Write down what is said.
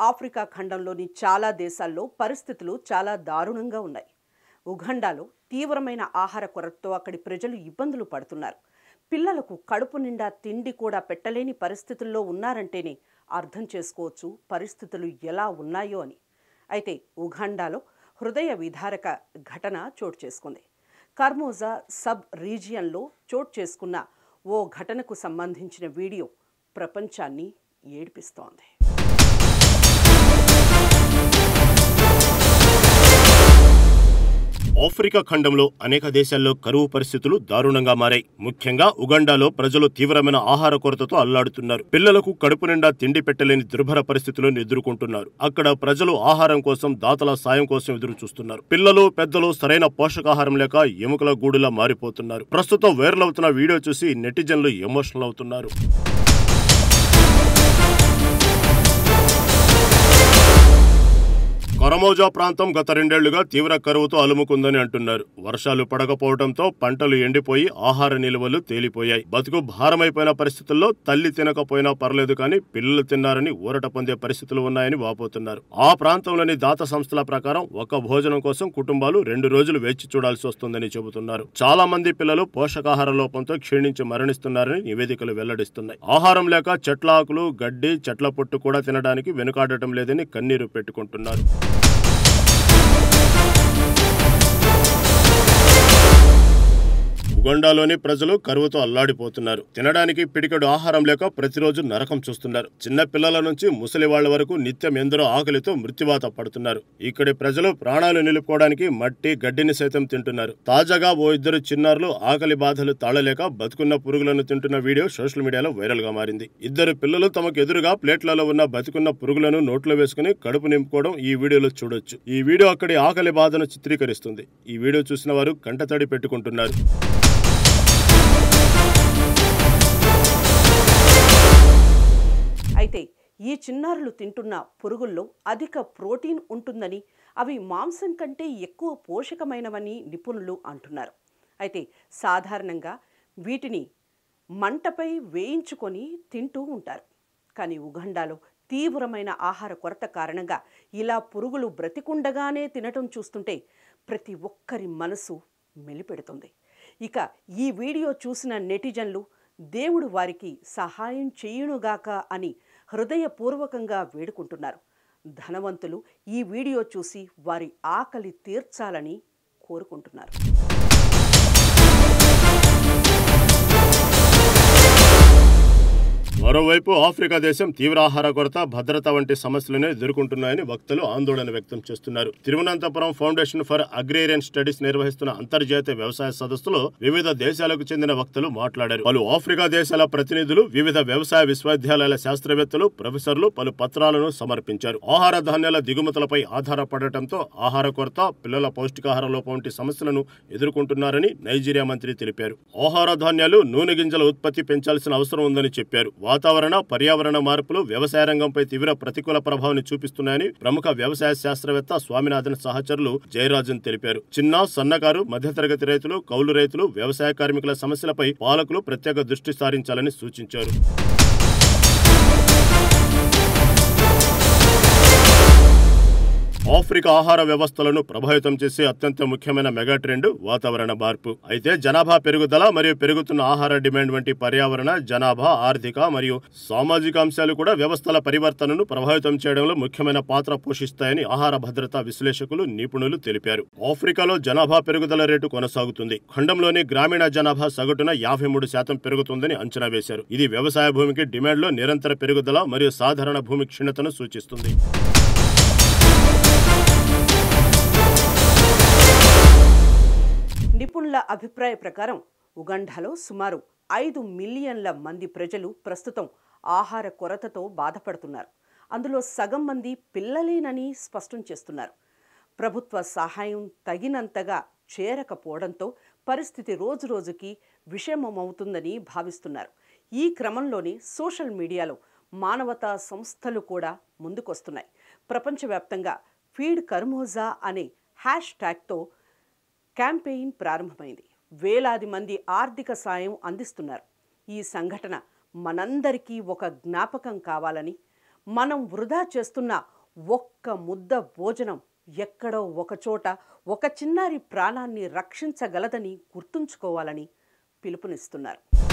Africa ఖండంలోని చాలా దేశాల్లో పరిస్థితులు చాలా దారుణంగా ఉన్నాయి. ఉగండాలో తీవ్రమైన ఆహార కొరతతో అక్కడి ప్రజలు ఇబ్బందులు పడుతున్నారు. పిల్లలకు కడుపు నిండా తిండి కూడా పెట్టలేని పరిస్థితుల్లో ఉన్నారంటేనే అర్థం చేసుకోవచ్చు పరిస్థితులు ఎలా ఉన్నాయో అని. అయితే ఉగాండాలో హృదయ విదారక ఘటన చోటు చేసుకుంది. కర్మోజా సబ్ రీజియన్లో చోటు చేసుకున్న ఓ ఘటనకు సంబంధించిన వీడియో ప్రపంచాన్ని ఏడిపిస్తోంది. ఆఫ్రికా ఖండంలో అనేక దేశాల్లో కరువు పరిస్థితులు దారుణంగా మారాయి. ముఖ్యంగా ఉగాండాలో ప్రజలు తీవ్రమైన ఆహార కొరతతో అల్లాడుతున్నారు. పిల్లలకు కడుపు నిండా తిండి పెట్టలేని దుర్భర పరిస్థితులను ఎదుర్కొంటున్నారు. అక్కడ ప్రజలు ఆహారం కోసం, దాతల సాయం కోసం ఎదురు చూస్తున్నారు. పిల్లలు, పెద్దలు సరైన పోషకాహారం లేక ఎముకల గూడులా మారిపోతున్నారు. ప్రస్తుతం వైరల్ అవుతున్న వీడియో చూసి నెటిజన్లు ఎమోషనల్ అవుతున్నారు. కర్మోజా ప్రాంతం గత 2 ఏళ్లుగా తీవ్ర కరువుతో అలుముకుందని అంటున్నారు. వర్షాలు పడకపోవడంతో పంటలు ఎండిపోయి ఆహార నిల్వలు తేలిపోయాయి. బతుకు భారమైపోయిన పరిస్థితుల్లో తల్లి తినకపోయినా పర్లేదు కానీ పిల్లలు తిన్నారని ఊరట పొందే పరిస్థితులు ఉన్నాయని వాపోతున్నారు. ఆ ప్రాంతంలోని దాత సంస్థల ప్రకారం ఒక భోజనం కోసం కుటుంబాలు 2 రోజులు వేచి చూడాల్సి వస్తుందని చెబుతున్నారు. చాలా మంది పిల్లలు పోషకాహార లోపంతో క్షీణించి మరణిస్తున్నారని నివేదికలు వెల్లడిస్తున్నాయి. ఆహారం లేక చెట్ల ఆకులు, గడ్డి, చెట్ల పొట్టు కూడా తినడానికి వెనుకాడటం లేదని కన్నీరు పెట్టుకుంటున్నారు. ఉగాండాలోని ప్రజలు కరువుతో అల్లాడిపోతున్నారు. తినడానికి పిడికెడు ఆహారం లేక ప్రతిరోజు నరకం చూస్తున్నారు. చిన్న పిల్లల నుంచి ముసలి వాళ్ల వరకు నిత్యం ఎందరో ఆకలితో మృత్యువాత పడుతున్నారు. ఇక్కడి ప్రజలు ప్రాణాలు నిలుపుకోవడానికి మట్టి, గడ్డిని సైతం తింటున్నారు. తాజాగా ఓ 2 చిన్నారులు ఆకలి బాధలు తాళలేక బతుకున్న పురుగులను తింటున్న వీడియో సోషల్ మీడియాలో వైరల్ గా మారింది. 2 పిల్లలు తమకు ఎదురుగా ప్లేట్లలో ఉన్న బతుకున్న పురుగులను నోట్లో వేసుకుని కడుపు నింపుకోవడం ఈ వీడియోలో చూడొచ్చు. ఈ వీడియో అక్కడి ఆకలి బాధను చిత్రీకరిస్తుంది. ఈ వీడియో చూసిన వారు కంటతడి పెట్టుకుంటున్నారు. అయితే ఈ చిన్నారులు తింటున్న పురుగుల్లో అధిక ప్రోటీన్ ఉంటుందని, అవి మాంసం కంటే ఎక్కువ పోషకమైనవని నిపుణులు అంటున్నారు. అయితే సాధారణంగా వీటిని మంటపై వేయించుకొని తింటూ ఉంటారు. కానీ ఉగాండాలో తీవ్రమైన ఆహార కొరత కారణంగా ఇలా పురుగులు బ్రతికుండగానే తినటం చూస్తుంటే ప్రతి ఒక్కరి మనసు మెలిపెడుతుంది. ఇక ఈ వీడియో చూసిన నెటిజన్లు దేవుడు వారికి సహాయం చేయునుగాక అని హృదయపూర్వకంగా వేడుకుంటున్నారు. ధనవంతులు ఈ వీడియో చూసి వారి ఆకలి తీర్చాలని కోరుకుంటున్నారు. మరోవైపు ఆఫ్రికా దేశం తీవ్ర ఆహార కొరత, భద్రత వంటి సమస్యలను ఎదుర్కొంటున్నాయని వక్తలు ఆందోళన వ్యక్తం చేస్తున్నారు. Thiruvananthapuram foundation for agrarian studies నిర్వహిస్తున్న అంతర్జాతీయ వ్యవసాయ సదస్సులో వివిధ దేశాలకు చెందిన వక్తలు మాట్లాడారు. పలు ఆఫ్రికా దేశాల ప్రతినిధులు, వివిధ వ్యవసాయ విశ్వవిద్యాలయాల శాస్త్రవేత్తలు, ప్రొఫెసర్లు పలు పత్రాలను సమర్పించారు. ఆహార ధాన్యాల దిగుమతులపై ఆధారపడటంతో ఆహార కొరత, పిల్లల పౌష్టికాహార లోపం వంటి సమస్యలను ఎదుర్కొంటున్నారని నైజీరియా మంత్రి తెలిపారు. ఆహార ధాన్యాలు, నూనె గింజల ఉత్పత్తి పెంచాల్సిన అవసరం ఉందని చెప్పారు. వాతావరణ, పర్యావరణ మార్పులు వ్యవసాయ రంగంపై తీవ్ర ప్రతికూల ప్రభావాన్ని చూపిస్తున్నాయని ప్రముఖ వ్యవసాయ శాస్త్రవేత్త స్వామినాథన్ సహచరులు జయరాజన్ తెలిపారు. చిన్న, సన్నకారు, మధ్యతరగతి రైతులు, కౌలు రైతులు, వ్యవసాయ కార్మికుల సమస్యలపై పాలకులు ప్రత్యేక దృష్టి సారించాలని సూచించారు. ఆఫ్రికా ఆహార వ్యవస్థలను ప్రభావితం చేసే అత్యంత ముఖ్యమైన మెగా ట్రెండ్ వాతావరణ మార్పు. అయితే జనాభా పెరుగుదల మరియు పెరుగుతున్న ఆహార డిమాండ్ వంటి పర్యావరణ, జనాభా, ఆర్థిక మరియు సామాజిక అంశాలు కూడా వ్యవస్థల పరివర్తనను ప్రభావితం చేయడంలో ముఖ్యమైన పాత్ర పోషిస్తాయని ఆహార భద్రతా విశ్లేషకులు, నిపుణులు తెలిపారు. ఆఫ్రికాలో జనాభా పెరుగుదల రేటు కొనసాగుతుంది. ఖండంలోని గ్రామీణ జనాభా సగటున 53% పెరుగుతుందని అంచనా వేశారు. ఇది వ్యవసాయ భూమికి డిమాండ్లో నిరంతర పెరుగుదల మరియు సాధారణ భూమి క్షీణతను సూచిస్తుంది. నిపుణుల అభిప్రాయ ప్రకారం ఉగాండాలో సుమారు 5 మిలియన్ల మంది ప్రజలు ప్రస్తుతం ఆహార కొరతతో బాధపడుతున్నారు. అందులో సగం మంది పిల్లలేనని స్పష్టం చేస్తున్నారు. ప్రభుత్వ సహాయం తగినంతగా చేరకపోవడంతో పరిస్థితి రోజురోజుకి విషమమవుతుందని భావిస్తున్నారు. ఈ క్రమంలోనే సోషల్ మీడియాలో మానవతా సంస్థలు కూడా ముందుకొస్తున్నాయి. ప్రపంచవ్యాప్తంగా ఫీడ్ కర్మోజా అనే హ్యాష్ట్యాగ్తో క్యాంపెయిన్ ప్రారంభమైంది. వేలాది మంది ఆర్థిక సాయం అందిస్తున్నారు. ఈ సంఘటన మనందరికీ ఒక జ్ఞాపకం కావాలని, మనం వృధా చేస్తున్న ఒక్క ముద్ద భోజనం ఎక్కడో ఒకచోట ఒక చిన్నారి ప్రాణాన్ని రక్షించగలదని గుర్తుంచుకోవాలని పిలుపునిస్తున్నారు.